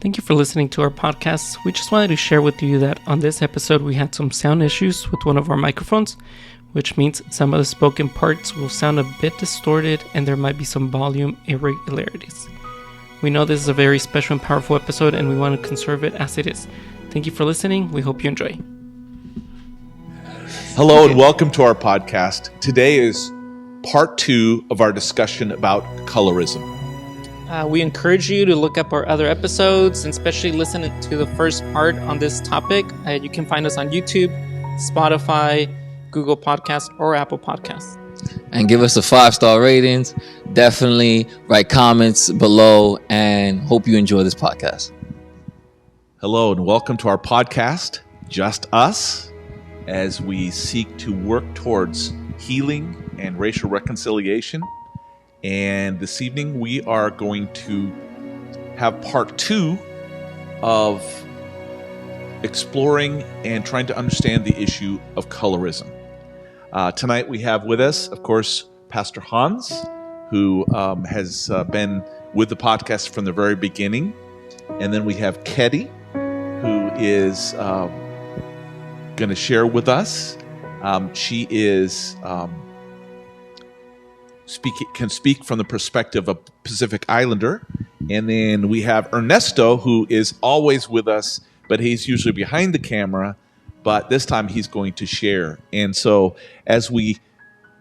Thank you for listening to our podcast. We just wanted to share with you that on this episode we had some sound issues with one of our microphones, which means some of the spoken parts will sound a bit distorted and there might be some volume irregularities. We know this is a very special and powerful episode and we want to conserve it as it is. Thank you for listening. We hope you enjoy. Hello and welcome to our podcast. Today is part 2 of our discussion about colorism. We encourage you to look up our other episodes and especially listen to the first part on this topic. You can find us on YouTube, Spotify, Google Podcasts, or Apple Podcasts. And give us a 5-star ratings. Definitely write comments below and hope you enjoy this podcast. Hello and welcome to our podcast, Just Us, as we seek to work towards healing and racial reconciliation. And this evening we are going to have part 2 of exploring and trying to understand the issue of colorism. Tonight we have with us, of course, Pastor Hans, who has been with the podcast from the very beginning. And then we have Ketty, who is going to share with us. She is... can speak from the perspective of Pacific Islander. And then we have Ernesto, who is always with us, but he's usually behind the camera, but this time he's going to share. And so as we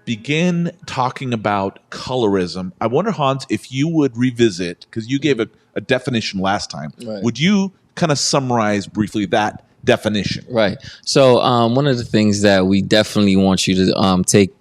begin talking about colorism, I wonder, Hans, if you would revisit, because you gave a definition last time. Right. Would you kind of summarize briefly that definition? Right. So one of the things that we definitely want you to take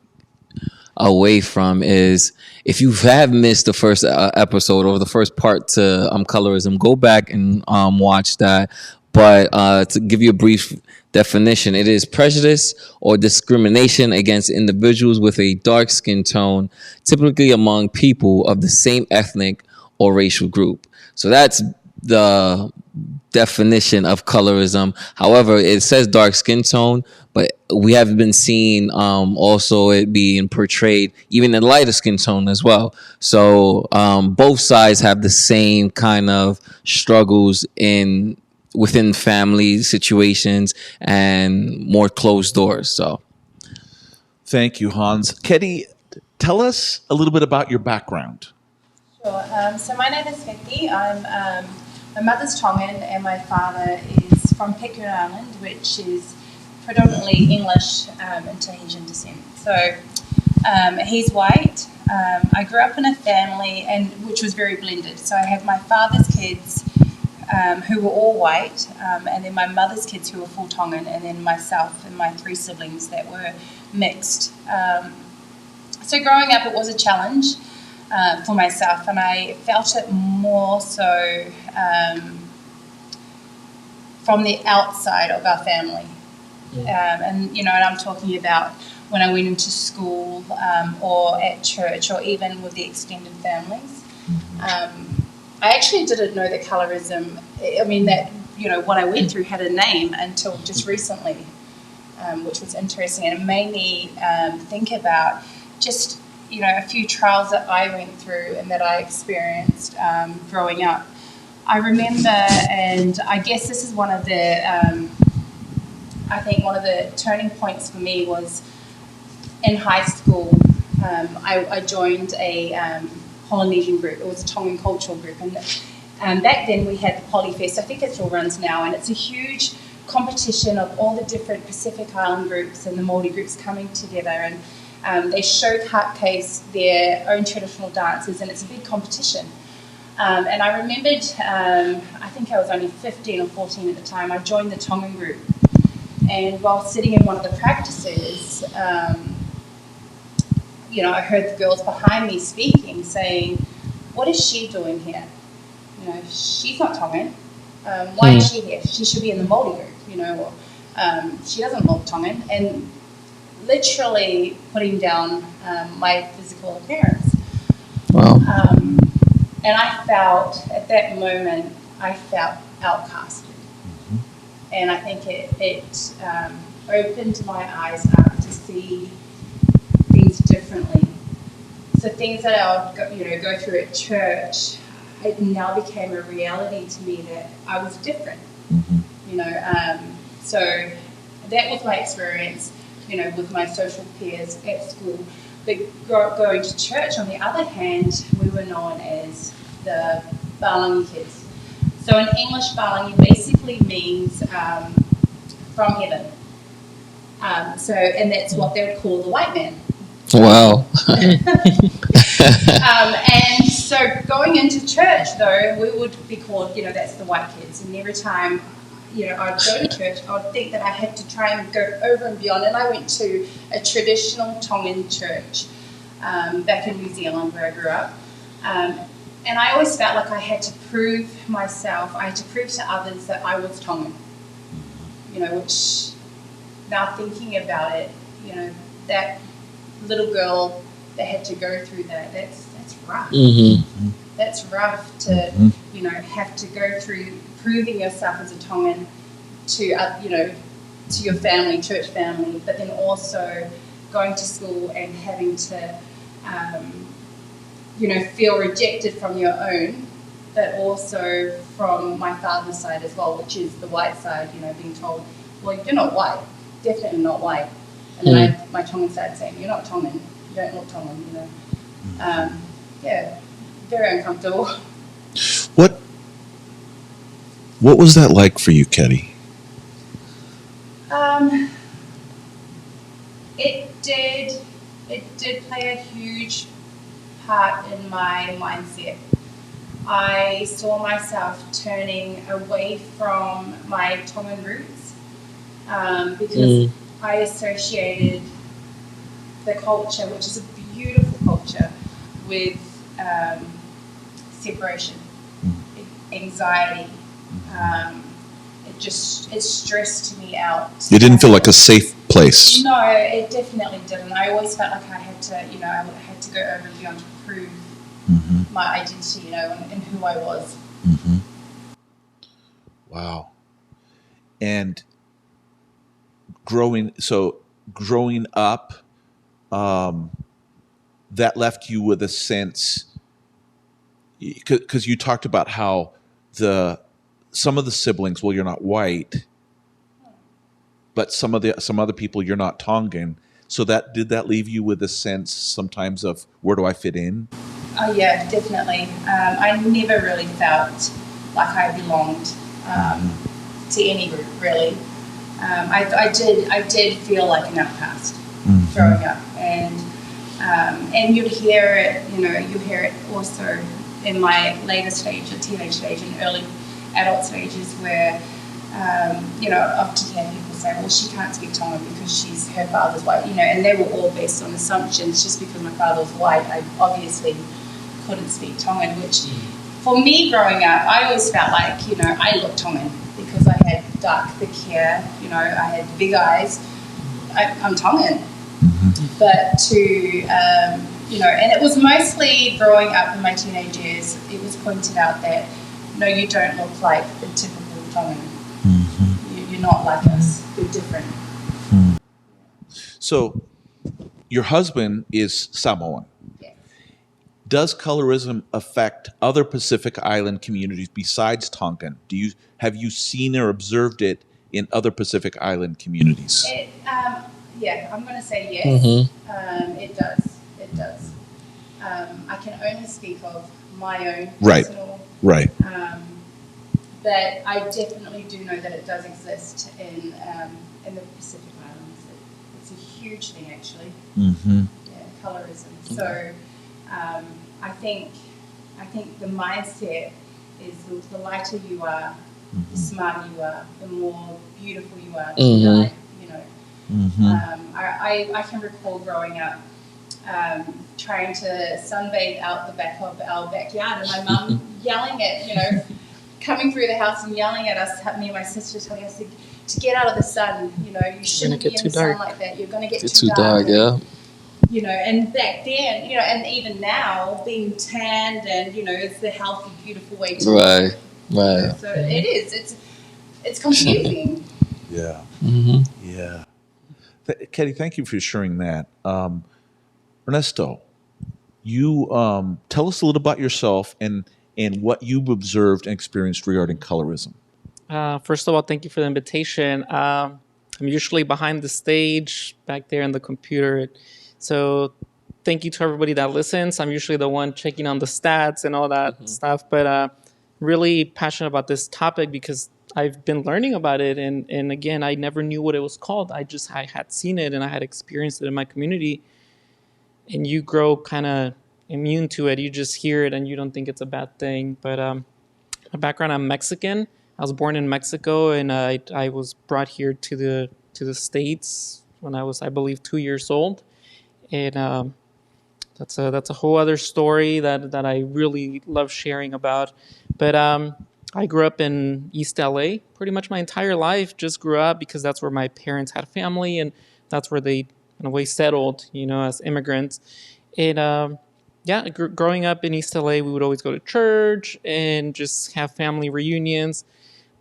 away from is, if you have missed the first episode or the first part to colorism, go back and watch that. But to give you a brief definition, it is prejudice or discrimination against individuals with a dark skin tone, typically among people of the same ethnic or racial group. So that's the definition of colorism. However, it says dark skin tone, but we have been seeing also it being portrayed even in lighter skin tone as well. So both sides have the same kind of struggles within family situations and more closed doors. So thank you, Hans. Ketty, tell us a little bit about your background. Sure. So my name is Vicky. My mother's Tongan and my father is from Pitcairn Island, which is predominantly English and Tahitian descent. So he's white. I grew up in a family which was very blended. So I had my father's kids who were all white, and then my mother's kids who were full Tongan, and then myself and my 3 siblings that were mixed. So growing up, it was a challenge for myself, and I felt it more so from the outside of our family. And I'm talking about when I went into school or at church or even with the extended families. I actually didn't know that colorism, what I went through had a name until just recently, which was interesting. And it made me think about just, a few trials that I went through and that I experienced growing up. I remember, and I guess this is one of the turning points for me was in high school. I joined a Polynesian group. It was a Tongan cultural group, and back then we had the Polyfest. I think it still runs now, and it's a huge competition of all the different Pacific Island groups and the Māori groups coming together, and they showcase their own traditional dances, and it's a big competition. And I remembered, I think I was only 15 or 14 at the time, I joined the Tongan group. And while sitting in one of the practices, I heard the girls behind me speaking, saying, "What is she doing here? She's not Tongan. Why is she here? She should be in the Māori group, or she doesn't look Tongan." And literally putting down my physical appearance. Wow. And I felt, at that moment, outcasted. Mm-hmm. And I think it opened my eyes up to see things differently. So things that I would go through at church, it now became a reality to me that I was different. You know, so that was my experience, you know, with my social peers at school. But going to church, on the other hand, we were known as the Balangi kids. So in English, Balangi basically means from heaven. And that's what they would call the white man. Wow. And so going into church, though, we would be called, you know, that's the white kids. And every time, you know, I'd go to church, I would think that I had to try and go over and beyond. And I went to a traditional Tongan church back in New Zealand where I grew up. And I always felt like I had to prove myself, I had to prove to others that I was Tongan. You know, which, now thinking about it, you know, that little girl that had to go through that's rough. That's rough to, you know, have to go through proving yourself as a Tongan to, you know, to your family, church family, but then also going to school and having to, you know, feel rejected from your own, but also from my father's side as well, which is the white side, you know, being told, well, you're not white, definitely not white. And then my Tongan side saying, you're not Tongan, you don't look Tongan, you know. Yeah, very uncomfortable. What was that like for you, Ketty? It did play a huge part in my mindset. I saw myself turning away from my Tongan roots because I associated the culture, which is a beautiful culture, with separation, anxiety. It stressed me out. You didn't feel like a safe place? No, it definitely didn't. I always felt like I had to, you know, I had to go over and beyond to prove my identity, you know, and who I was. Wow. And growing up, that left you with a sense, because you talked about how some of the siblings, well, you're not white, but some other people, you're not Tongan. So did that leave you with a sense sometimes of, where do I fit in? Oh yeah, definitely. I never really felt like I belonged to any group, really. I did feel like an outcast growing up, and you'd hear it. You know, you hear it also in my later stage, or teenage stage, and early adult stages, where you know, I often hear people say, "Well, she can't speak Tongan because her father's white," you know, and they were all based on assumptions. Just because my father was white, I obviously couldn't speak Tongan, which for me growing up, I always felt like, you know, I looked Tongan because I had dark, thick hair, you know, I had big eyes. I'm Tongan. But to, you know, and it was mostly growing up in my teenage years, it was pointed out that, no, you don't look like the typical Tongan. You're not like us. You're different. So your husband is Samoan. Yes. Does colorism affect other Pacific Island communities besides Tongan? Have you seen or observed it in other Pacific Island communities? Yeah, I'm going to say yes. It does. It does. I can only speak of my own personal. Right. But I definitely do know that it does exist in the Pacific Islands. It's a huge thing, actually. Yeah, colorism. So I think the mindset is the lighter you are, the smarter you are, the more beautiful you are. You know. I can recall growing up trying to sunbathe out the back of our backyard, and my mum yelling at, you know, coming through the house and yelling at us, me and my sister, telling us to get out of the sun. You know, you shouldn't be in the sun like that. You're going to get too dark. Yeah. You know, and back then, you know, and even now, being tanned and, you know, it's the healthy, beautiful way to live. Right. So it is. It's confusing. Yeah. Yeah. Ketty, thank you for sharing that. Ernesto, you tell us a little about yourself and and what you've observed and experienced regarding colorism. First of all, thank you for the invitation. I'm usually behind the stage back there in the computer. So thank you to everybody that listens. I'm usually the one checking on the stats and all that stuff, but really passionate about this topic because I've been learning about it. And again, I never knew what it was called. I had seen it and I had experienced it in my community. And you grow kind of immune to it. You just hear it and you don't think it's a bad thing. But my background, I'm Mexican. I was born in Mexico, and I was brought here to the States when I was, I believe, 2 years old. And that's a whole other story that I really love sharing about. But I grew up in East LA pretty much my entire life. Just grew up because that's where my parents had family, and that's where they in a way settled, as immigrants. And yeah, growing up in East LA, we would always go to church and just have family reunions.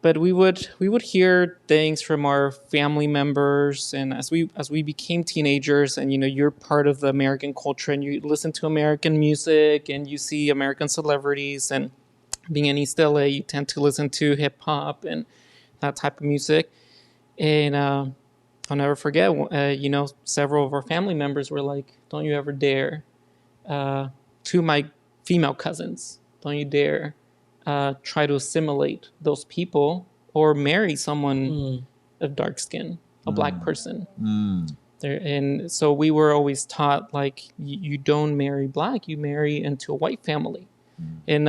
But we would hear things from our family members, and as we became teenagers, and you're part of the American culture, and you listen to American music, and you see American celebrities, and being in East LA, you tend to listen to hip hop and that type of music. And I'll never forget, several of our family members were like, "Don't you ever dare," to my female cousins, "Don't you dare try to assimilate those people or marry someone of dark skin, a black person." And so we were always taught, like, you don't marry black, you marry into a white family. And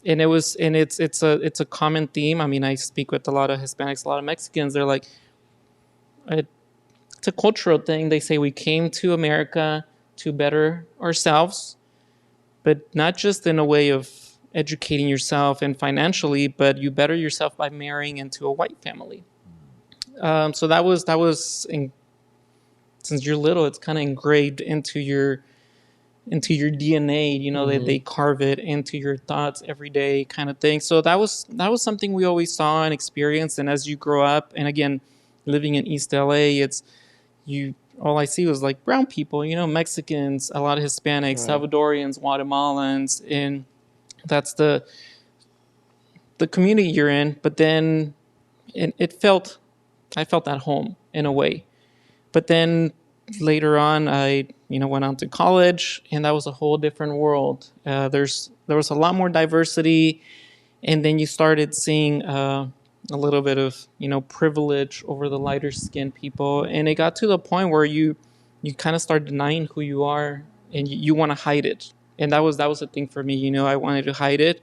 it's a common theme. I mean, I speak with a lot of Hispanics, a lot of Mexicans. They're like, it's a cultural thing. They say we came to America to better ourselves, but not just in a way of educating yourself and financially, but you better yourself by marrying into a white family. So that was since you're little, it's kind of engraved into your DNA. They carve it into your thoughts every day, kind of thing. So that was something we always saw and experienced. And as you grow up, and again, living in East LA, all I see was like brown people, Mexicans, a lot of Hispanics, right, Salvadorians, Guatemalans, and that's the community you're in. But then I felt at home in a way. But then later on, I went on to college, and that was a whole different world. There was a lot more diversity, and then you started seeing a little bit of privilege over the lighter skinned people, and it got to the point where you kind of start denying who you are, and you want to hide it. And that was a thing for me. I wanted to hide it,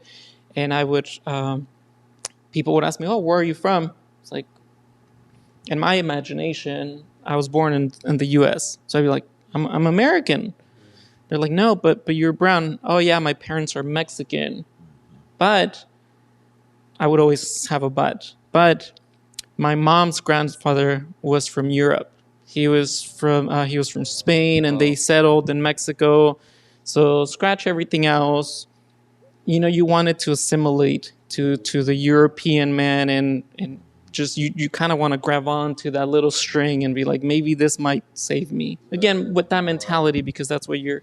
and I would people would ask me, "Oh, where are you from?" It's like, in my imagination, I was born in the U.S., so I'd be like, I'm American. They're like, "No, but you're brown." "Oh yeah, my parents are Mexican." But I would always have a but. But my mom's grandfather was from Europe. He was from Spain, and they settled in Mexico. So scratch everything else. You wanted to assimilate to the European man, and just you kind of want to grab on to that little string and be like, maybe this might save me. Again, with that mentality, because that's what you're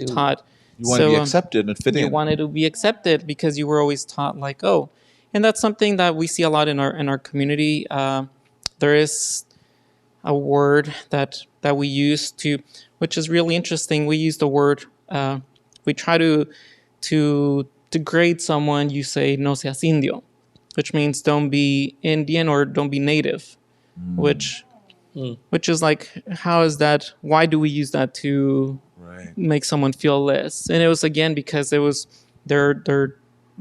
taught. You want to be accepted and fit in. You wanted to be accepted because you were always taught, like, oh. And that's something that we see a lot in our community. There is a word that we use which is really interesting. We use the word, we try to degrade someone. You say, "No seas indio," which means don't be Indian or don't be native, which is like, how is that? Why do we use that to make someone feel less? And it was, again, because it was they're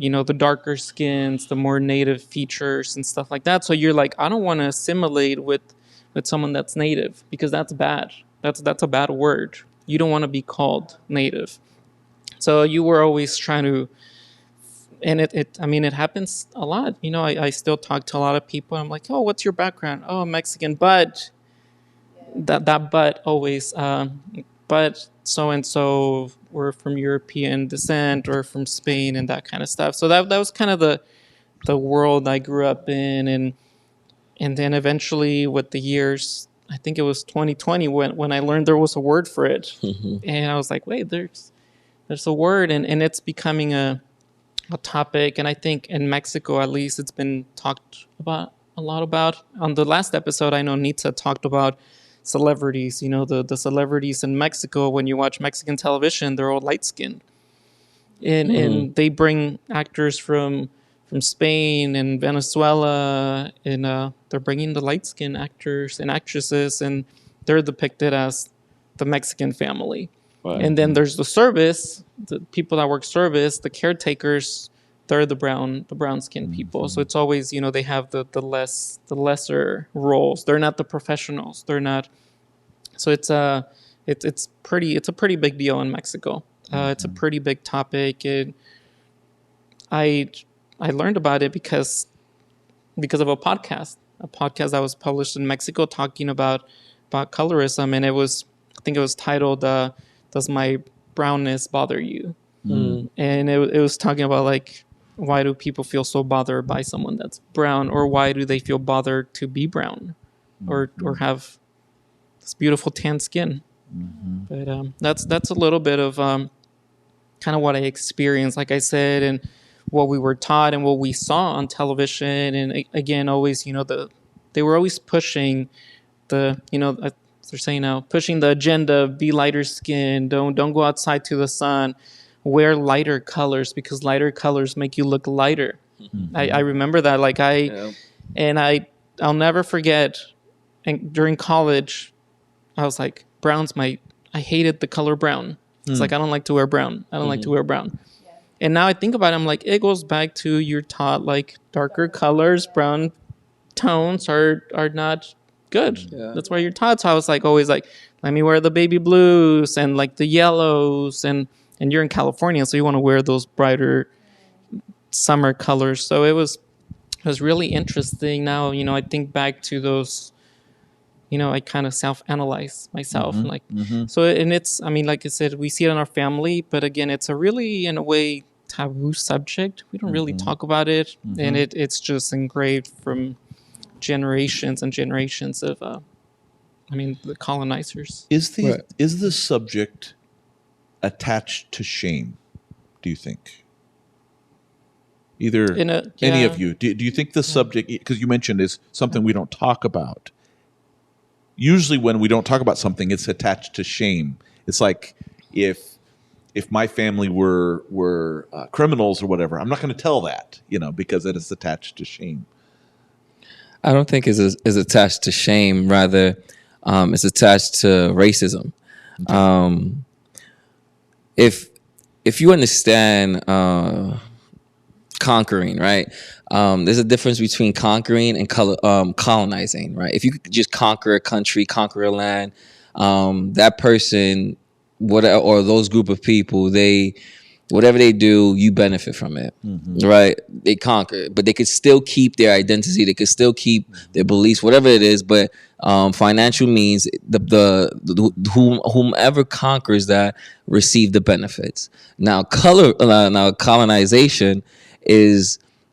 the darker skins, the more native features and stuff like that. So you're like, I don't want to assimilate with someone that's native, because that's bad. That's a bad word. You don't want to be called native. So you were always trying to, and it happens a lot. I still talk to a lot of people. I'm like, "Oh, what's your background?" "Oh, I'm Mexican." But that but always, but so and so were from European descent or from Spain and that kind of stuff. So that was kind of the world I grew up in, and then eventually with the years, I think it was 2020 when I learned there was a word for it, and I was like, wait, there's a word, and it's becoming topic, and I think in Mexico at least it's been talked about a lot about. On the last episode, I know Nita talked about celebrities. You know, the celebrities in Mexico. When you watch Mexican television, they're all light skinned, and they bring actors from Spain and Venezuela, and they're bringing the light skinned actors and actresses, and they're depicted as the Mexican family. Right. And then there's the service, the people that work service, the caretakers. They're the brown skinned people. So it's always, you know, they have the lesser roles. They're not the professionals. They're not. So it's a pretty big deal in Mexico. It's a pretty big topic. I learned about it because of a podcast that was published in Mexico talking about colorism, and I think it was titled "Does My Brownness Bother You?" And it was talking about like, why do people feel so bothered by someone that's brown, or why do they feel bothered to be brown, or have this beautiful tan skin? But that's a little bit of kind of what I experienced, like I said, and what we were taught and what we saw on television. And again, always, you know, they were always pushing the, you know, they're saying now, pushing the agenda, be lighter skinned, don't go outside to the sun, wear lighter colors because lighter colors make you look lighter. I remember that, like I'll never forget. And during college, I was like, I hated the color brown. It's like, I don't like to wear brown. I don't like to wear brown. And now I think about it, I'm like, it goes back to you're taught like darker colors, brown tones are not good. Yeah. That's why you're taught. So I was like, always like, let me wear the baby blues and like the yellows, and you're in California, so you want to wear those brighter summer colors. So it was really interesting. Now, you know, I think back to those, you know, I kind of self-analyze myself. Like, so, and it's, I mean, like I said, we see it in our family, but again, it's a really, in a way, taboo subject. We don't really talk about it. And it's just engraved from generations and generations of, the colonizers. Is the subject attached to shame, do you think? Either any of you. Do you think the subject, because you mentioned, is something we don't talk about? Usually when we don't talk about something, it's attached to shame. It's like if my family were criminals or whatever, I'm not going to tell that, you know, because it is attached to shame. I don't think it's attached to shame. Rather, it's attached to racism. Okay. If you understand conquering, right? There's a difference between conquering and colonizing, right? If you could just conquer a country, conquer a land, that person, or those group of people, whatever they do, you benefit from it, right? They conquer, but they could still keep their identity. They could still keep their beliefs, whatever it is. But financial means whomever conquers that receive the benefits. Now, colonization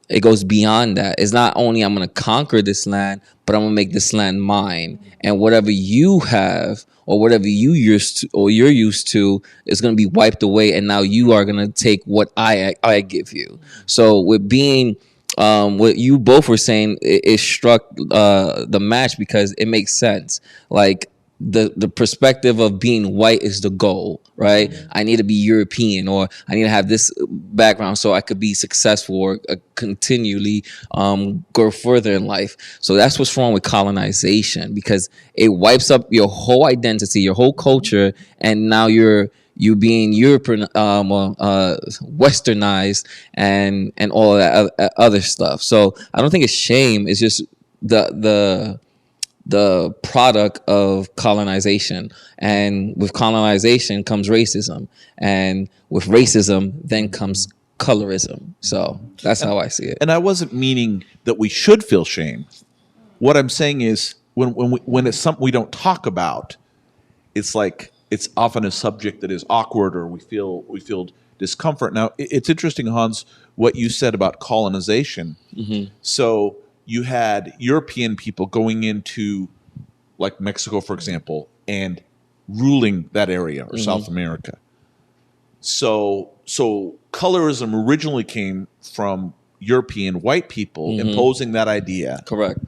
it goes beyond that. It's not only I'm going to conquer this land, but I'm going to make this land mine. And whatever you have or whatever you're used to is going to be wiped away. And now you are going to take what I give you. So with being what you both were saying, it struck the match because it makes sense. Like the perspective of being white is the goal, right? I need to be European, or I need to have this background so I could be successful or continually go further in life. So that's what's wrong with colonization, because it wipes up your whole identity, your whole culture, and now you're being European, westernized, and all that other stuff. So I don't think it's shame. It's just the product of colonization. And with colonization comes racism. And with racism then comes colorism. So that's how I see it. And I wasn't meaning that we should feel shame. What I'm saying is when it's something we don't talk about, it's like it's often a subject that is awkward, or we feel discomfort. Now, it's interesting, Hans, what you said about colonization. So you had European people going into, like, Mexico, for example, and ruling that area, or South America. So colorism originally came from European white people imposing that idea. Correct.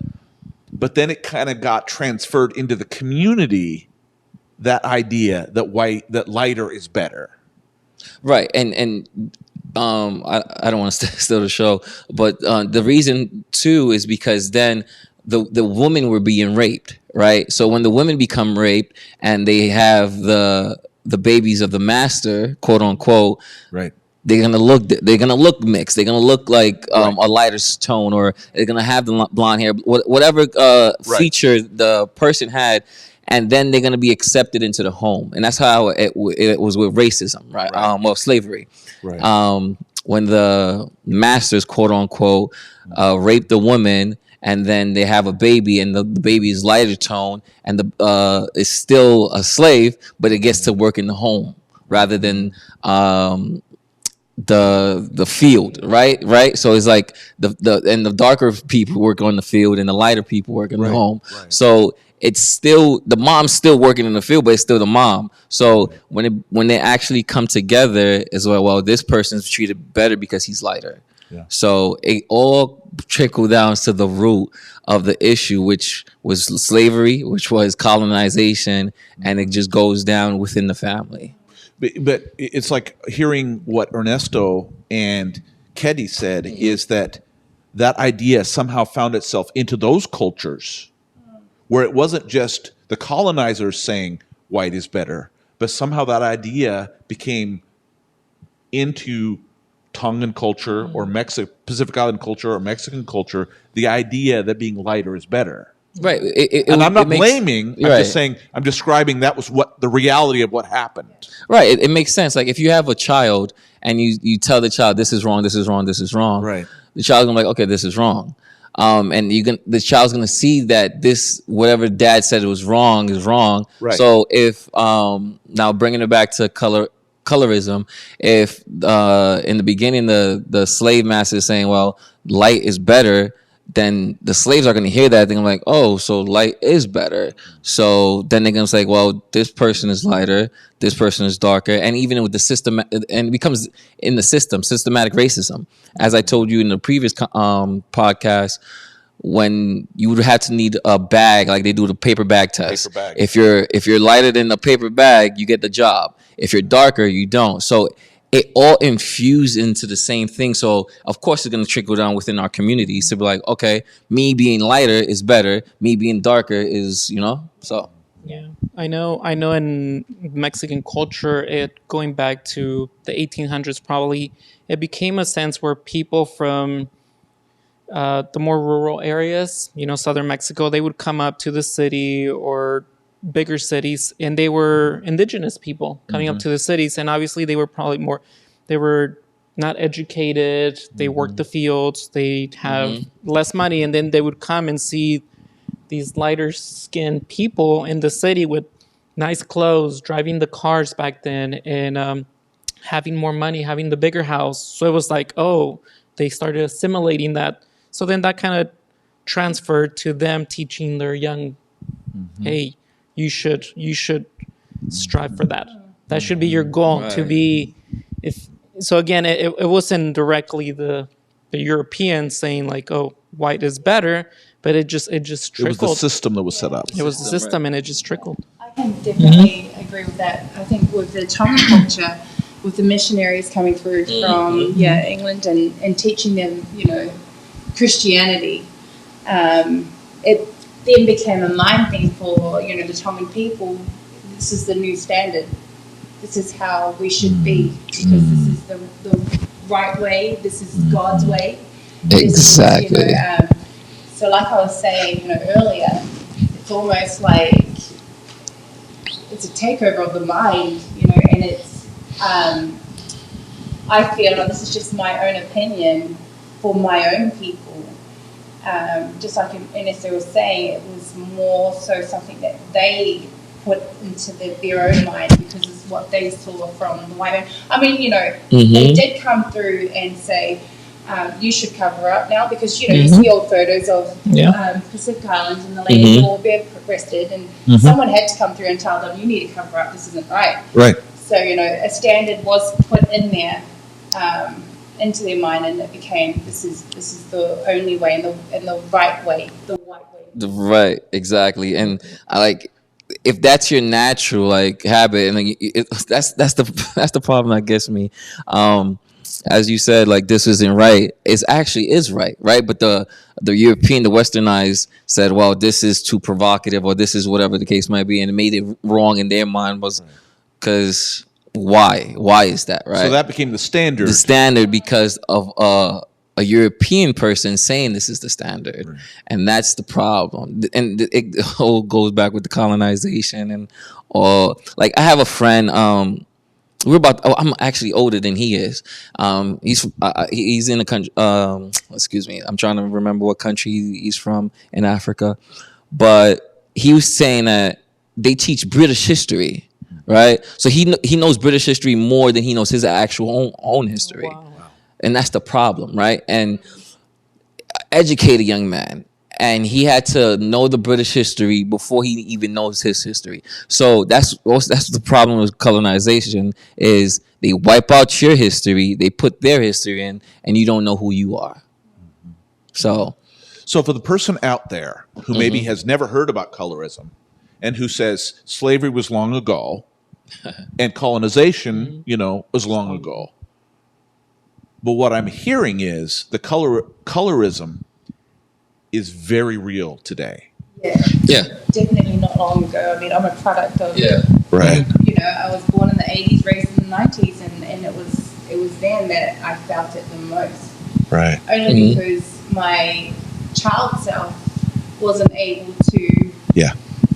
But then it kind of got transferred into the community, that idea that lighter is better. Right. And I don't want to steal the show, but the reason too is because then the women were being raped, right? So when the women become raped and they have the babies of the master, quote unquote, Right. they're gonna look mixed. They're gonna look like a lighter tone, or they're gonna have the blonde hair, whatever feature the person had, and then they're gonna be accepted into the home. And that's how it was with racism, right? Well, slavery. Right. When the masters, quote unquote, rape the woman, and then they have a baby, and the baby is lighter tone, and the is still a slave, but it gets to work in the home rather than the field, right. So it's like the darker people work on the field, and the lighter people work in the home. Right. So it's still the mom's still working in the field, but it's still the mom. So when they actually come together, as well, this person's treated better because he's lighter. Yeah. So it all trickled down to the root of the issue, which was slavery, which was colonization, and it just goes down within the family. But it's like hearing what Ernesto and Keddy said is that idea somehow found itself into those cultures where it wasn't just the colonizers saying white is better, but somehow that idea became into Tongan culture or Pacific Island culture or Mexican culture, the idea that being lighter is better. Right. And I'm not blaming. I'm just saying, I'm describing that was what the reality of what happened. Right. It makes sense. Like if you have a child and you tell the child, this is wrong, this is wrong, this is wrong. Right. The child's gonna be like, okay, this is wrong. And the child's gonna see that this, whatever dad said was wrong is wrong. Right. So if now bringing it back to colorism, if in the beginning the slave master is saying, well, light is better, then the slaves are going to hear that. They're like, oh, so light is better. So then they're going to say, well, this person is lighter, this person is darker. And even with the system, and it becomes in the system, systematic racism. As I told you in the previous podcast, when you would have to need a bag, like they do the paper bag test. Paper bag. If you're lighter than the paper bag, you get the job. If you're darker, you don't. So it all infused into the same thing. So of course it's going to trickle down within our communities to be like, okay, me being lighter is better. Me being darker is, so. Yeah, I know in Mexican culture, going back to the 1800s, probably, it became a sense where people from the more rural areas, southern Mexico, they would come up to the city or bigger cities, and they were indigenous people coming up to the cities, and obviously they were not educated, they worked the fields, they have less money, and then they would come and see these lighter skinned people in the city with nice clothes, driving the cars back then, and having more money, having the bigger house. So it was like, they started assimilating that. So then that kind of transferred to them teaching their young, hey, you should strive for that. That should be your goal, to be. So again, it wasn't directly the Europeans saying like, oh, white is better, but it just trickled. It was the system that was set up. It was the system, and it just trickled. I can definitely agree with that. I think with the Tongan culture, with the missionaries coming through from England and teaching them, Christianity, it then became a mind thing for the Tongan people. This is the new standard. This is how we should be, because this is the right way. This is God's way. Exactly. So like I was saying, earlier, it's almost like it's a takeover of the mind, and it's. I feel, and this is just my own opinion, for my own people. Just like Inessa was saying, it was more so something that they put into their own mind because it's what they saw from the white man. I mean, they did come through and say, you should cover up now, because, you see old photos of Pacific Islands and the ladies all bare-breasted, and someone had to come through and tell them, you need to cover up, this isn't right. Right. So, a standard was put in there into their mind, and it became this is the only way and the right way, the white way. Right, exactly. And I like if that's your natural like habit, and like, that's the that's the problem that gets me. As you said, like this isn't right. It actually is right. But the European, the Westernized said, well, this is too provocative, or this is whatever the case might be, and it made it wrong in their mind was because why? Why is that right? So that became the standard. The standard because of a European person saying this is the standard, right. And that's the problem. And it all goes back with the colonization and all. Like I have a friend. I'm actually older than he is. He's in a country. Excuse me. I'm trying to remember what country he's from in Africa, but he was saying that they teach British history. Right, so he knows British history more than he knows his actual own history, wow. And that's the problem, right? And educate a young man, and he had to know the British history before he even knows his history. So that's the problem with colonization is they wipe out your history, they put their history in, and you don't know who you are. So for the person out there who maybe has never heard about colorism and who says slavery was long ago and colonization, was long ago. But what I'm hearing is the colorism is very real today. Yeah. Definitely not long ago. I mean, I'm a product of, right. I was born in the 80s, raised in the 90s, and it was then that I felt it the most. Right. Only because my child self wasn't able to. Yeah.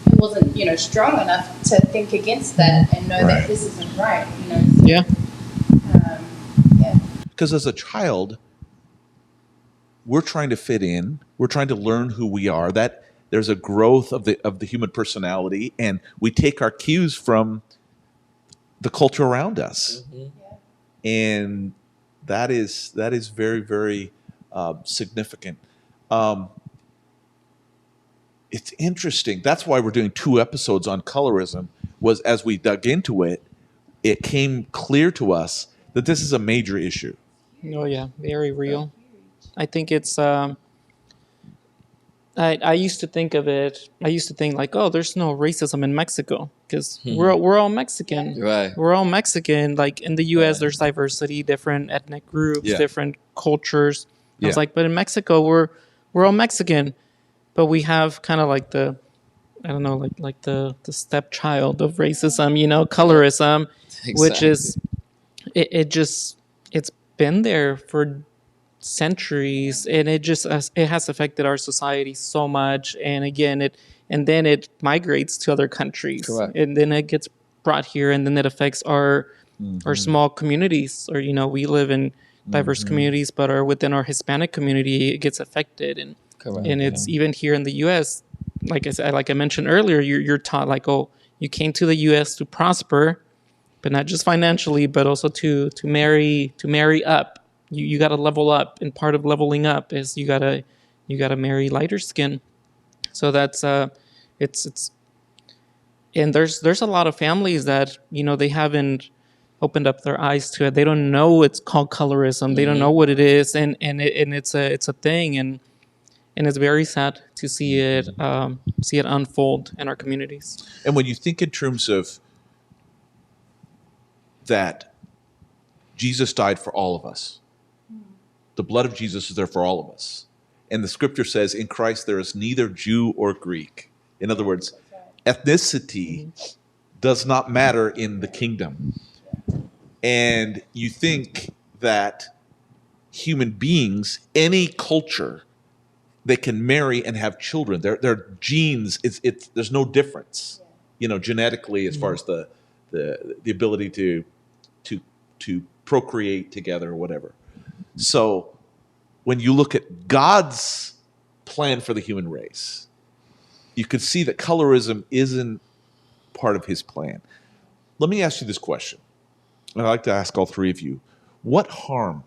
It wasn't, strong enough to think against that and know that this isn't right. So, yeah. Because as a child, we're trying to fit in. We're trying to learn who we are. That there's a growth of the human personality, and we take our cues from the culture around us, and that is very, very significant. It's interesting. That's why we're doing 2 episodes on colorism. Was as we dug into it, it came clear to us that this is a major issue. Oh yeah, very real. I think it's. I used to think of it. I used to think like, oh, there's no racism in Mexico because we're all Mexican. Right. We're all Mexican. Like in the U.S., there's diversity, different ethnic groups, different cultures. I was like, but in Mexico, we're all Mexican, but we have kind of like the, I don't know, like the stepchild of racism, colorism, which is it's been there for centuries, and it has affected our society so much. And again, then it migrates to other countries. Correct. And then it gets brought here, and then it affects our small communities, or we live in diverse communities, but are within our Hispanic community, it gets affected. And Correct. And it's even here in the U.S. Like I mentioned earlier, you're taught like, oh, you came to the U.S. to prosper, but not just financially, but also to marry up. You got to level up, and part of leveling up is you gotta marry lighter skin. So that's it's and there's a lot of families that they haven't opened up their eyes to it. They don't know it's called colorism. They don't know what it is, and it's a thing, and it's very sad to see it unfold in our communities. And when you think in terms of that, Jesus died for all of us. The blood of Jesus is there for all of us. And the scripture says, in Christ there is neither Jew or Greek. In other words, ethnicity does not matter in the kingdom. And you think that human beings, any culture, they can marry and have children. Their genes, there's no difference, genetically as far as the ability to procreate together or whatever. So when you look at God's plan for the human race, you could see that colorism isn't part of his plan. Let me ask you this question. And I'd like to ask all 3 of you. What harm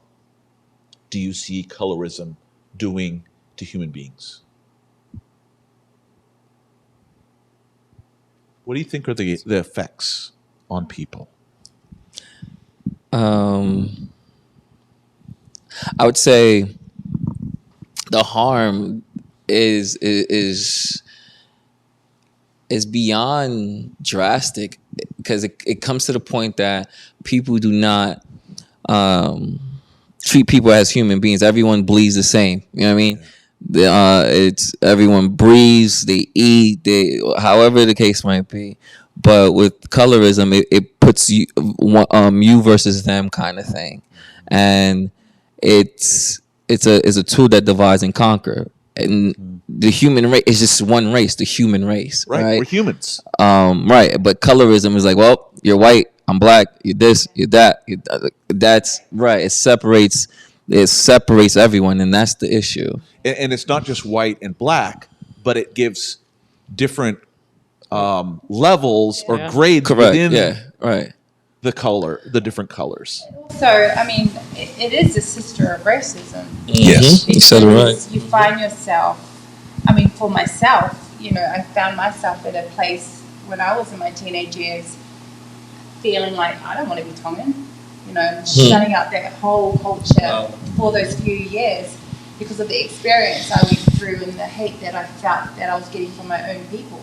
do you see colorism doing to human beings? What do you think are the effects on people? I would say the harm is is beyond drastic because it comes to the point that people do not um, treat people as human beings. Everyone bleeds the same. You know what I mean? It's everyone breathes, they eat, they however the case might be. But with colorism, it puts you versus them kind of thing, and it's a tool that divides and conquer. And the human race is just one race, the human race, Right. right? We're humans. Right. But colorism is like, well, you're white, I'm black, you're this, you're that. That's right. It separates everyone, and that's the issue. And it's not just white and black, but it gives different levels or Yeah. grades Correct. within Yeah. Right. the different colors. So, I mean, it is a sister of racism. Yes. You said it right. Because you find yourself, I mean, for myself, you know, I found myself at a place when I was in my teenage years feeling like I don't want to be Tongan, you know, shutting out that whole culture for those few years because of the experience I went through and the hate that I felt that I was getting from my own people.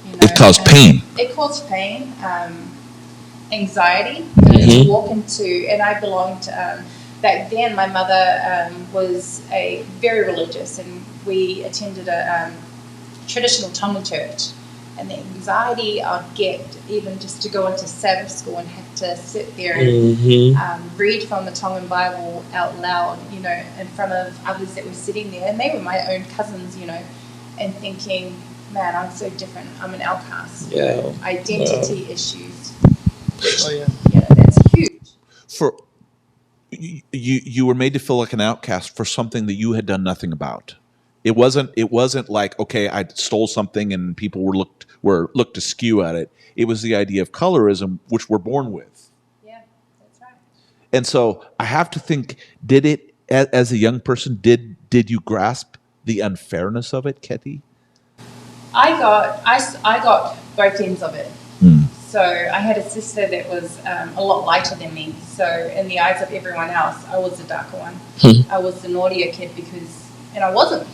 You know, It caused pain. It caused pain, anxiety. You know, you walk into, and I belonged, back then my mother was a very religious, and we attended a traditional Tongan church. And the anxiety I'd get even just to go into Sabbath school and have to sit there and read from the Tongan Bible out loud, you know, in front of others that were sitting there. And they were my own cousins, you know, and thinking, man, I'm so different. I'm an outcast. Yeah. Identity issues. Oh, yeah. You know, that's huge. For you were made to feel like an outcast for something that you had done nothing about. It wasn't like, okay, I stole something and people were looked askew at it. It was the idea of colorism, which we're born with. Yeah, that's right. And so I have to think, did it, as a young person, did you grasp the unfairness of it, Ketty? I got both ends of it. So I had a sister that was a lot lighter than me. So in the eyes of everyone else, I was the darker one. I was the naughtier kid because, and I wasn't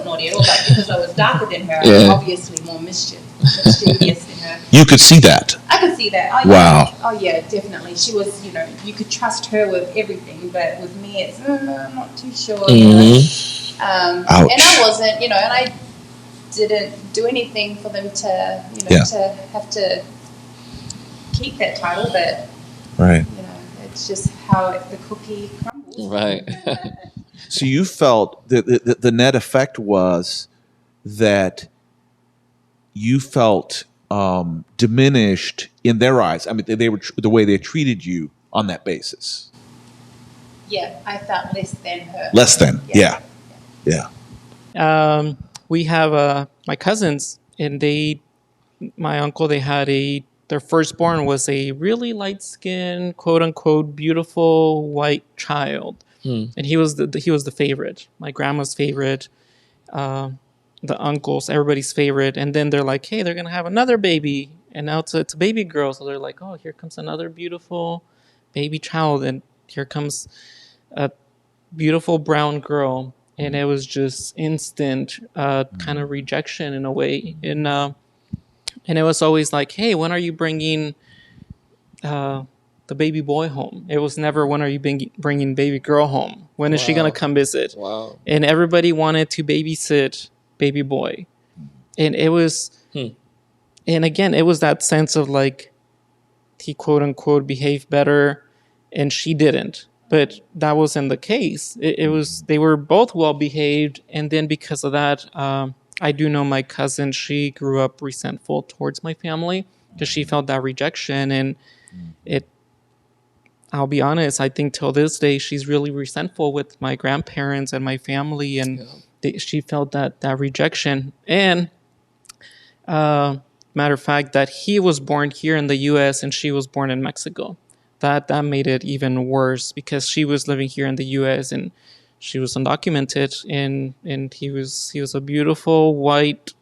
naughty at all, but because I was darker than her, I was obviously more mischievous than her. You could see that. I could see that. Oh, Wow. Yeah. Oh yeah, definitely. She was, you know, you could trust her with everything, but with me, it's I'm not too sure. You know? Ouch. And I wasn't, you know, and I didn't do anything for them to, you know, to have to keep that title, but Right. you know, it's just how the cookie crumbles. Right. So you felt that the net effect was that you felt diminished in their eyes. I mean, they were the way they treated you on that basis. Yeah, I felt less than her. Less than, yeah. We have my cousins, and my uncle, they had their firstborn was a really light skinned, quote unquote, beautiful white child. And he was the favorite, my grandma's favorite, the uncles, everybody's favorite. And then they're like, hey, they're gonna have another baby, and now it's a baby girl. So they're like, oh, here comes another beautiful baby child, and here comes a beautiful brown girl. And it was just instant kind of rejection in a way. And it was always like, hey, when are you bringing the baby boy home? It was never, when are you bringing baby girl home? When is she going to come visit? Wow. And everybody wanted to babysit baby boy. And it was, and again, it was that sense of like, he quote unquote behaved better and she didn't. But that wasn't the case. It was, they were both well behaved. And then because of that, I do know my cousin, she grew up resentful towards my family because she felt that rejection. And I'll be honest, I think till this day, she's really resentful with my grandparents and my family. And she felt that rejection. And matter of fact, that he was born here in the U.S. and she was born in Mexico. That made it even worse because she was living here in the U.S. and she was undocumented, and he was a beautiful white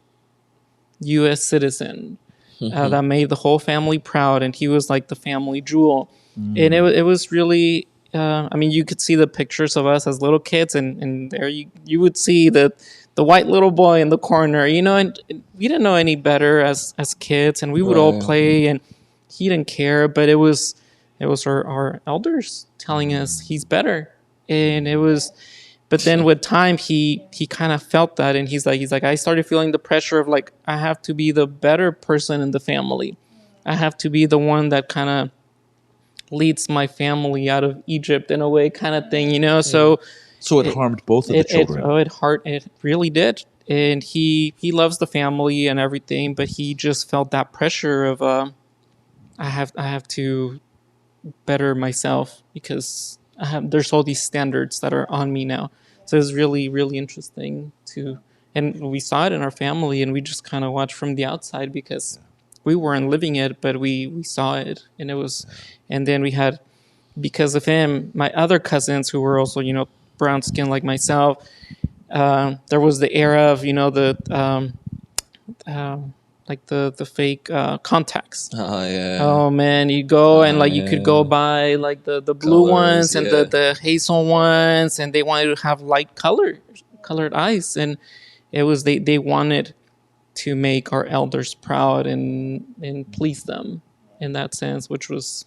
U.S. citizen that made the whole family proud, and he was like the family jewel. And it was really, I mean, you could see the pictures of us as little kids, and there you would see the white little boy in the corner, and we didn't know any better as kids, and we would all Right. play, and he didn't care, but it was our elders telling us he's better, and it was. But then with time, he kind of felt that, and he's like, I started feeling the pressure of like, I have to be the better person in the family. I have to be the one that kind of leads my family out of Egypt in a way, kind of thing, So it harmed both of the children. it really did, and he loves the family and everything, but he just felt that pressure of I have to better myself because there's all these standards that are on me now. So it's really, really interesting and we saw it in our family, and we just kind of watched from the outside because we weren't living it, but we saw it, and it was, and then we had, because of him, my other cousins who were also, brown skin like myself. There was the era of, like the fake contacts. Oh yeah. Oh man, you go and like you could go yeah. buy like the blue Colors, ones and yeah. the hazel ones, and they wanted to have light colored eyes, and it was they wanted to make our elders proud and please them in that sense, which was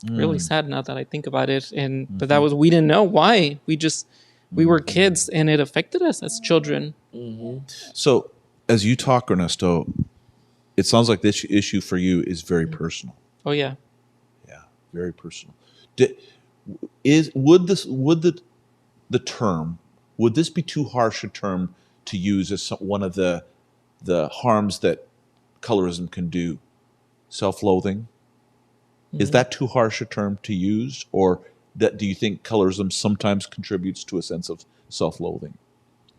really sad now that I think about it. And but that was, we didn't know why. We were kids, and it affected us as children. So, as you talk, Ernesto, it sounds like this issue for you is very personal. Oh yeah. Yeah, very personal. Would the term, would this be too harsh a term to use as one of the harms that colorism can do? Self-loathing? Is that too harsh a term to use, or that do you think colorism sometimes contributes to a sense of self-loathing?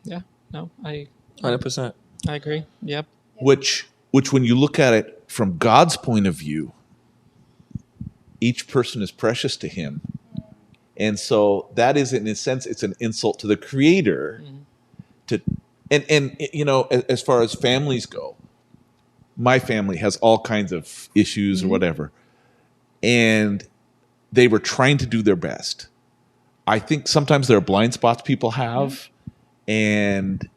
Yeah. No, I 100%. agree. Yep. Which when you look at it from God's point of view, each person is precious to him. And so that is, in a sense, it's an insult to the Creator. And as far as families go, my family has all kinds of issues or whatever. And they were trying to do their best. I think sometimes there are blind spots people have. And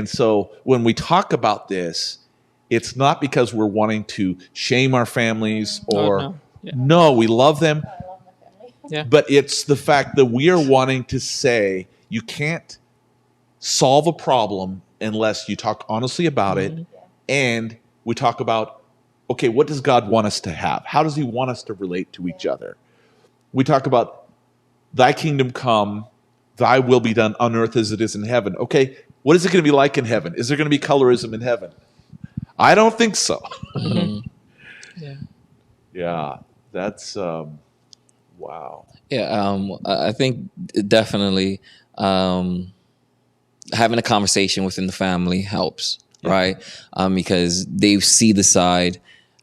so when we talk about this, it's not because we're wanting to shame our families or no. Yeah. no, we love them. I love my family. Yeah. But it's the fact that we are wanting to say you can't solve a problem unless you talk honestly about it, and we talk about, okay, what does God want us to have? How does he want us to relate to each other? We talk about thy kingdom come, thy will be done on earth as it is in heaven. Okay, what is it going to be like in heaven? Is there going to be colorism in heaven? I don't think so. Yeah. Yeah, that's wow. Yeah, I think definitely having a conversation within the family helps, right? Because they see the side,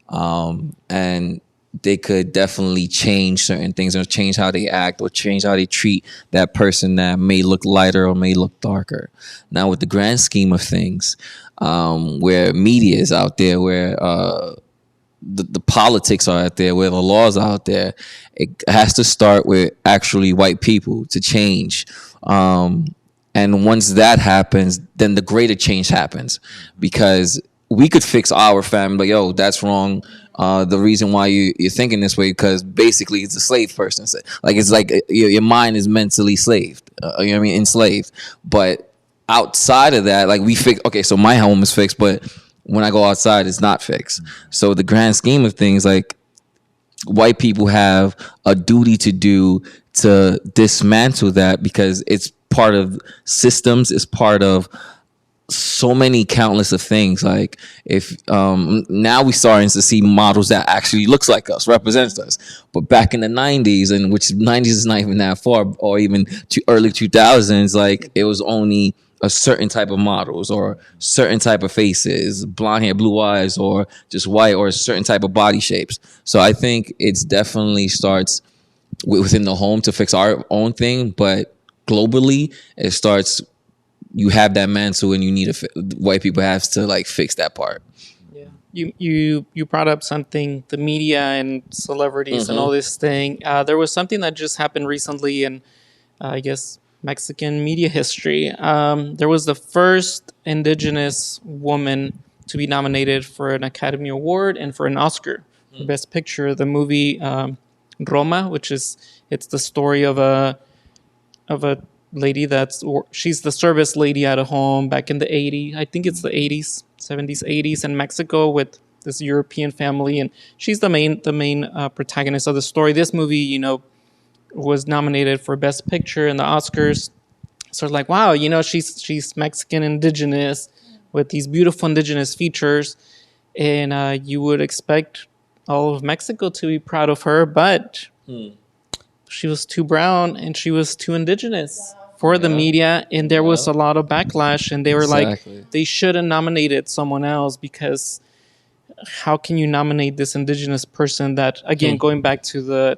and they could definitely change certain things, or change how they act, or change how they treat that person that may look lighter or may look darker. Now, with the grand scheme of things, where media is out there, where the politics are out there, where the laws are out there, it has to start with actually white people to change. And once that happens, then the greater change happens, because we could fix our family. Yo, that's wrong. The reason why you're thinking this way, because basically it's a slave person. Like, it's like your mind is mentally slaved. You know what I mean? Enslaved. But outside of that, like, we fix. Okay, so my home is fixed, but when I go outside, it's not fixed. So the grand scheme of things, like, white people have a duty to do to dismantle that, because it's part of systems, it's part of so many countless of things. Like, if now we starting to see models that actually looks like us, represents us. But back in the 90s, and which 90s is not even that far, or even to early 2000s, like, it was only a certain type of models, or certain type of faces, blonde hair, blue eyes, or just white, or a certain type of body shapes. So I think it's definitely starts within the home to fix our own thing, but globally it starts, you have that mantle, and you need white people have to, like, fix that part. you brought up something, the media and celebrities and all this thing. There was something that just happened recently in, I guess, Mexican media history. There was the first indigenous woman to be nominated for an Academy Award and for an Oscar for Best Picture. The movie Roma, it's the story of a lady she's the service lady at a home back in the 80s. I think it's the 80s, 70s, 80s in Mexico with this European family, and she's the main protagonist of the story. This movie, was nominated for Best Picture in the Oscars. So it's like, wow, she's Mexican indigenous with these beautiful indigenous features, and you would expect all of Mexico to be proud of her, but she was too brown and she was too indigenous for the media, and there was a lot of backlash, and they were like, they should have nominated someone else, because how can you nominate this indigenous person that, again, going back to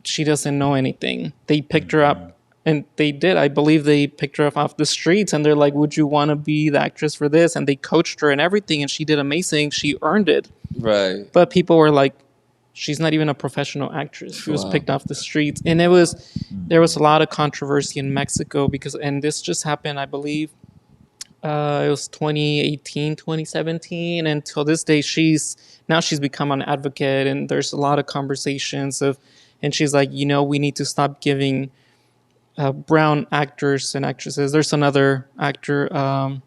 she doesn't know anything. They picked her up, and I believe they picked her up off the streets, and they're like, would you want to be the actress for this? And they coached her and everything, and she did amazing. She earned it. Right. But people were like, she's not even a professional actress. She was picked off the streets. And there was a lot of controversy in Mexico and this just happened, I believe, it was 2018, 2017. And till this day, she's become an advocate, and there's a lot of conversations and she's like, we need to stop giving brown actors and actresses. There's another actor, I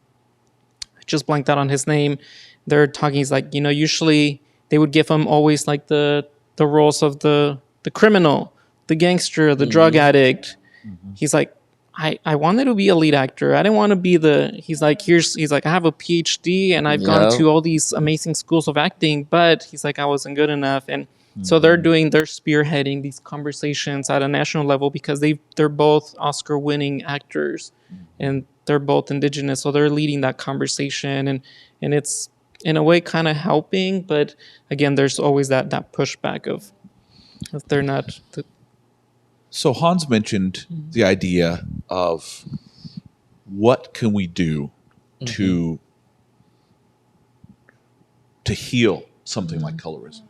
just blanked out on his name. They're talking, he's like, usually they would give him always like the roles of the criminal, the gangster, the drug addict. He's like, I wanted to be a lead actor. I didn't want to be he's like, I have a PhD and I've gone to all these amazing schools of acting, but he's like, I wasn't good enough. And so they're spearheading these conversations at a national level, because they're both Oscar winning actors and they're both indigenous. So they're leading that conversation, and it's in a way kind of helping, but again, there's always that pushback of if they're not. So Hans mentioned the idea of what can we do to heal something like colorism.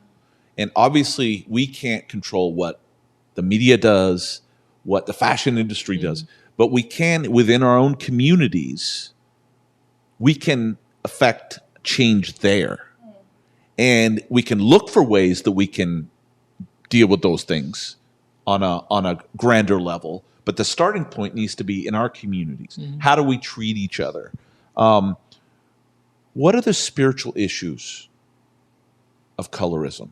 And obviously, we can't control what the media does, what the fashion industry does, but we can, within our own communities, we can affect change there. And we can look for ways that we can deal with those things on a grander level. But the starting point needs to be in our communities. How do we treat each other? What are the spiritual issues of colorism?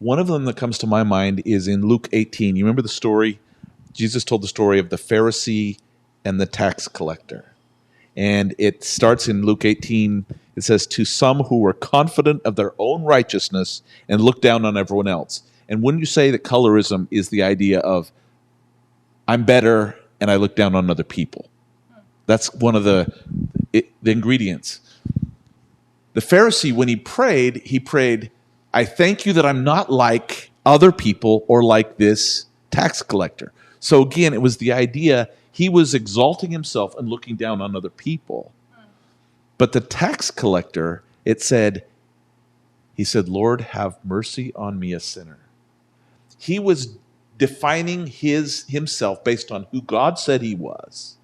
One of them that comes to my mind is in Luke 18. You remember the story? Jesus told the story of the Pharisee and the tax collector. And it starts in Luke 18. It says, to some who were confident of their own righteousness and looked down on everyone else. And when you say that colorism is the idea of, I'm better and I look down on other people. That's one of the ingredients. The Pharisee, when he prayed, I thank you that I'm not like other people or like this tax collector. So again, it was the idea, he was exalting himself and looking down on other people. But the tax collector, he said, Lord, have mercy on me, a sinner. He was defining himself based on who God said he was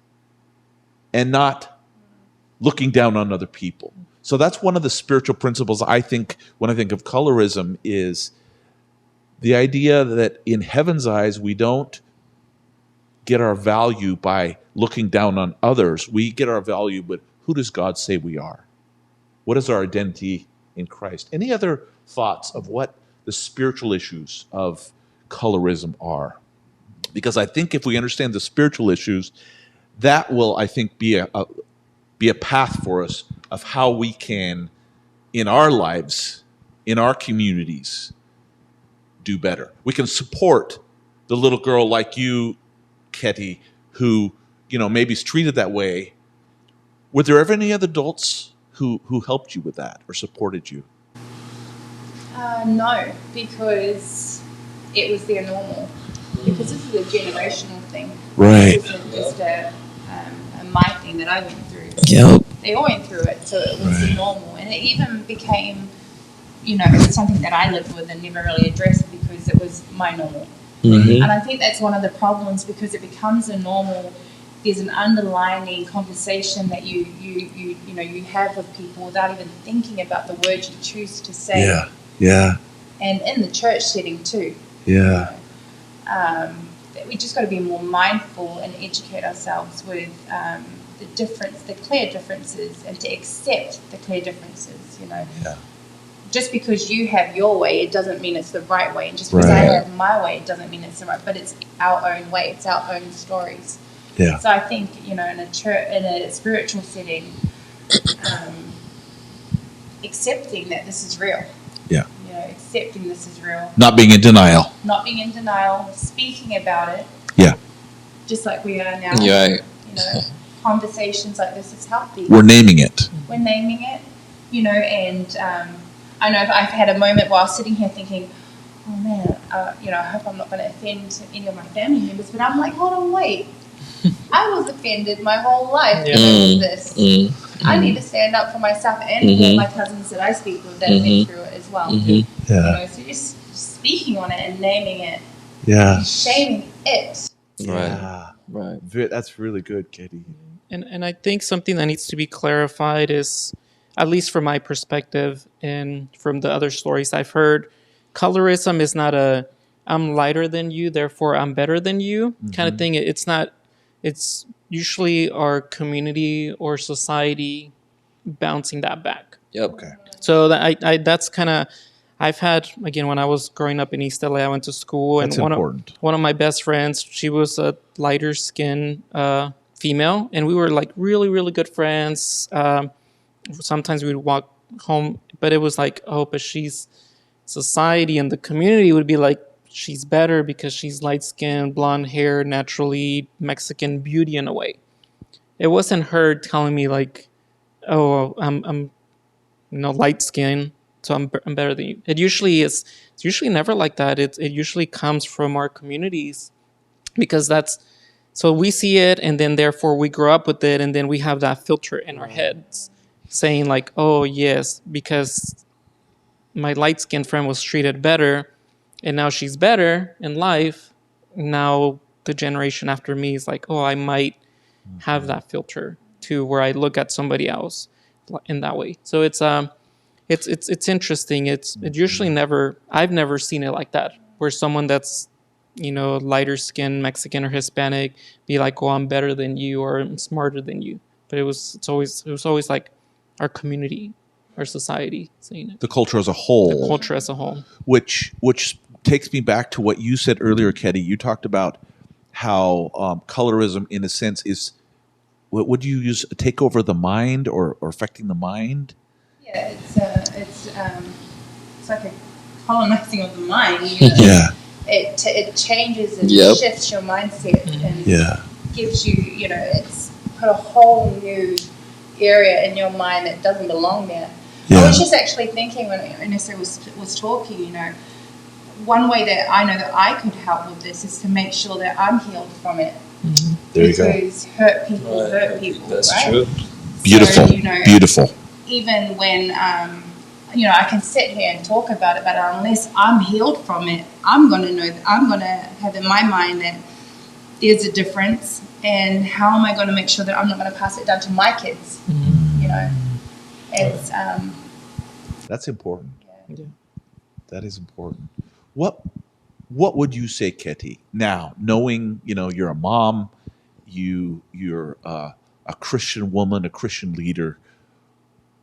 and not looking down on other people. So that's one of the spiritual principles I think when I think of colorism is the idea that in heaven's eyes, we don't get our value by looking down on others. We get our value, but who does God say we are? What is our identity in Christ? Any other thoughts of what the spiritual issues of colorism are? Because I think if we understand the spiritual issues, that will, I think, be a path for us of how we can, in our lives, in our communities, do better. We can support the little girl like you, Ketty, who maybe is treated that way. Were there ever any other adults who helped you with that or supported you? No, because it was their normal. Because this is a generational thing. Right. This isn't just my thing that I went through. Yep. They all went through it, so it was normal. And it even became, it was something that I lived with and never really addressed because it was my normal. Mm-hmm. And I think that's one of the problems because it becomes a normal. There's an underlying conversation that you have with people without even thinking about the words you choose to say. Yeah. And in the church setting too. Yeah. We just got to be more mindful and educate ourselves with the clear differences, and to accept the clear differences. Yeah. Just because you have your way, it doesn't mean it's the right way, and just because I have my way, it doesn't mean it's the right. But it's our own way. It's our own stories. Yeah. So I think in a church, in a spiritual setting, accepting that this is real. Yeah. Accepting this is real. Not being in denial. Not being in denial. Speaking about it. Yeah. Just like we are now. Right. Conversations like this is healthy. We're naming it. We're naming it. And I know I've had a moment while sitting here thinking, oh man, I hope I'm not going to offend any of my family members. But I'm like, hold on, wait. I was offended my whole life because of this. I need to stand up for myself and for my cousins that I speak with that went through it as well. Yeah. So just speaking on it and naming it. Yeah. Shaming it. Yeah. Right. That's really good, Katie. And I think something that needs to be clarified is, at least from my perspective and from the other stories I've heard, colorism is not a I'm lighter than you, therefore I'm better than you kind of thing. It's not. It's usually our community or society bouncing that back. Yep. Okay. So that's kind of, I've had, again, when I was growing up in East LA, I went to school, and That's important. one of my best friends, she was a lighter skinned female, and we were like really, really good friends. Sometimes we would walk home, but it was like, oh, but society and the community would be like, she's better because she's light skinned, blonde hair, naturally Mexican beauty in a way. It wasn't her telling me like, oh, I'm light skinned, so I'm better than you. It's usually never like that. It usually comes from our communities, because so we see it, and then therefore we grow up with it, and then we have that filter in our heads saying like, oh yes, because my light skinned friend was treated better, and now she's better in life. Now the generation after me is like, oh, I might have that filter too, where I look at somebody else in that way. So it's interesting. It usually I've never seen it like that, where someone that's lighter skinned Mexican or Hispanic be like, oh, I'm better than you, or I'm smarter than you. But it was always like our community, our society saying it. The culture as a whole. The culture as a whole. Which takes me back to what you said earlier, Ketty. You talked about how colorism, in a sense, is, what would you use, take over the mind or affecting the mind? Yeah, it's like a colonizing of the mind. Yeah. It changes and shifts your mindset and gives you, it's put a whole new area in your mind that doesn't belong there. Yeah. I was just actually thinking when Ernesta was talking, one way that I know that I could help with this is to make sure that I'm healed from it. Mm-hmm. There you go. Because hurt people, That's right? true. Beautiful, beautiful. Even when, I can sit here and talk about it, but unless I'm healed from it, I'm going to have in my mind that there's a difference, and how am I going to make sure that I'm not going to pass it down to my kids? It's that's important. Yeah. That is important. What would you say, Ketty? Now, knowing you're a mom, you're a Christian woman, a Christian leader.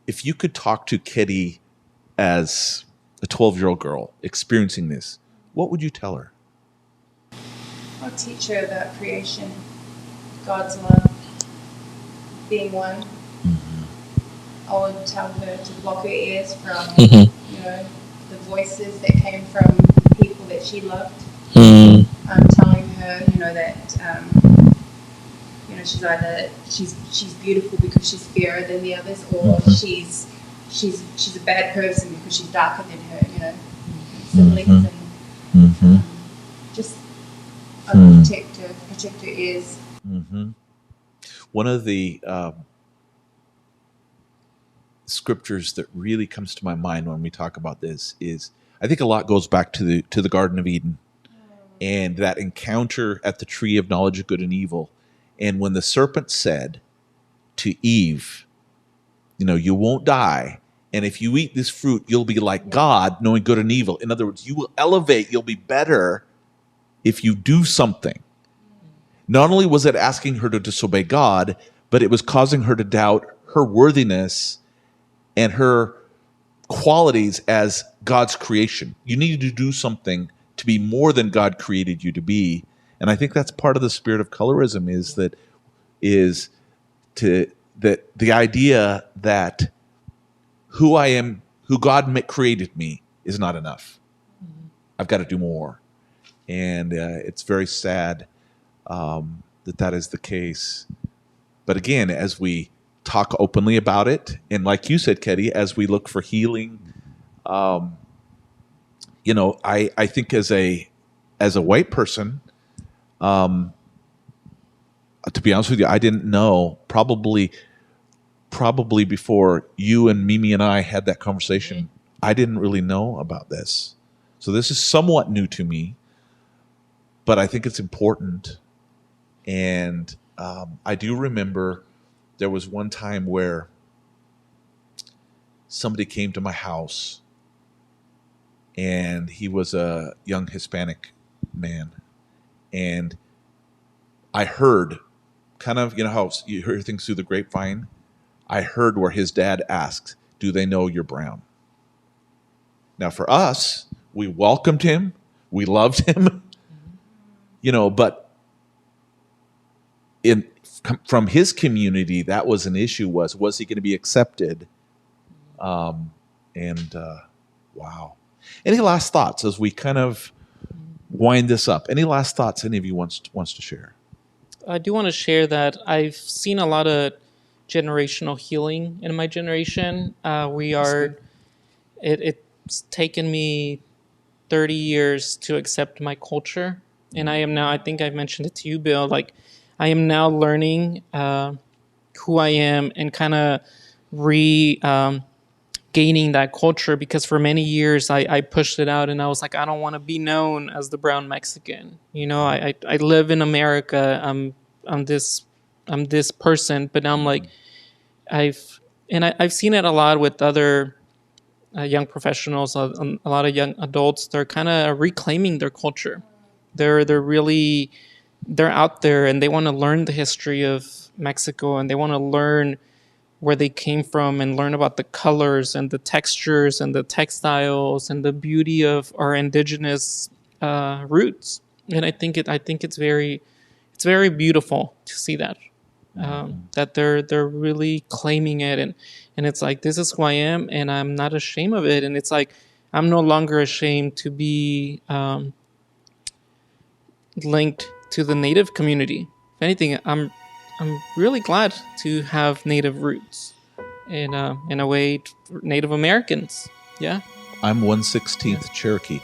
If you could talk to Ketty as a 12-year-old girl experiencing this, what would you tell her? I'll teach her about creation, God's love, being one. Mm-hmm. I would tell her to block her ears from, the voices that came from people that she loved. Mm-hmm. I'm telling her, that, she's beautiful because she's fairer than the others, or she's a bad person because she's darker than her. Siblings and just protect her ears. Mm-hmm. one of the scriptures that really comes to my mind when we talk about this is, I think a lot goes back to the Garden of Eden and that encounter at the tree of knowledge of good and evil. And when the serpent said to Eve, you won't die, and if you eat this fruit, you'll be like God, knowing good and evil. In other words, you will elevate, you'll be better if you do something. Not only was it asking her to disobey God, but it was causing her to doubt her worthiness and her qualities as God's creation. You need to do something to be more than God created you to be. And I think that's part of the spirit of colorism, that the idea that who I am, who God created me, is not enough. I've got to do more. And it's very sad that is the case. But again, as we talk openly about it, and like you said, Ketty, as we look for healing, I think as a white person, to be honest with you, I didn't know probably before you and Mimi and I had that conversation, I didn't really know about this. So this is somewhat new to me, but I think it's important. And I do remember there was one time where somebody came to my house, and he was a young Hispanic man. And I heard kind of, how you hear things through the grapevine. I heard where his dad asked, "Do they know you're brown?" Now for us, we welcomed him. We loved him, but from his community, that was an issue. Was he going to be accepted? Wow. Any last thoughts as we kind of wind this up? Any last thoughts any of you wants to share? I do want to share that I've seen a lot of generational healing in my generation. It's taken me 30 years to accept my culture. And I am now, I think I mentioned it to you, Bill, like I am now learning who I am and kind of gaining that culture, because for many years I pushed it out and I was like, I don't want to be known as the brown Mexican. I live in America. I'm this person, but now I'm like, I've seen it a lot with other young professionals, a lot of young adults. They're kind of reclaiming their culture. They're out there and they want to learn the history of Mexico, and they want to learn where they came from and learn about the colors and the textures and the textiles and the beauty of our indigenous roots. And I think it's very beautiful to see that. That they're really claiming it, and it's like, this is who I am, and I'm not ashamed of it. And it's like, I'm no longer ashamed to be linked to the Native community. If anything, I'm really glad to have Native roots, and in a way, Native Americans. Yeah, I'm 1/16 Cherokee,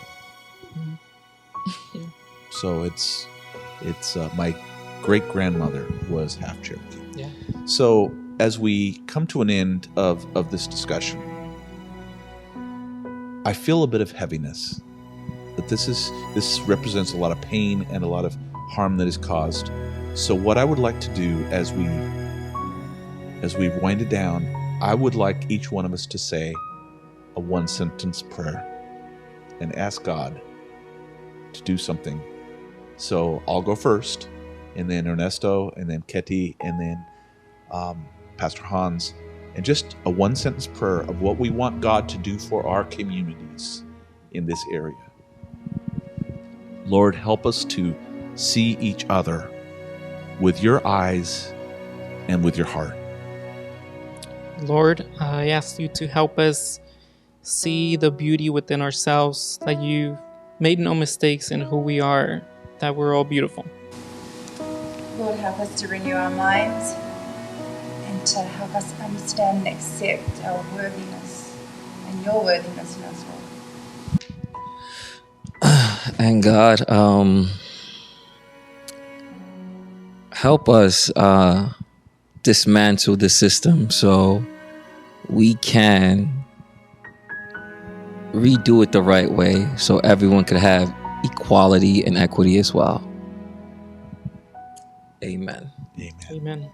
so it's my great-grandmother was half Cherokee. Yeah. So as we come to an end of this discussion, I feel a bit of heaviness, that this represents a lot of pain and a lot of harm that is caused. So what I would like to do as we wind it down, I would like each one of us to say a one-sentence prayer and ask God to do something. So I'll go first, and then Ernesto, and then Ketty, and then Pastor Hans, and just a one-sentence prayer of what we want God to do for our communities in this area. Lord, help us to see each other with your eyes and with your heart. Lord, I ask you to help us see the beauty within ourselves, that you made no mistakes in who we are, that we're all beautiful. Lord, help us to renew our minds and to help us understand and accept our worthiness and your worthiness in us, Lord. And God, help us dismantle the system so we can redo it the right way so everyone could have equality and equity as well. Amen. Amen. Amen.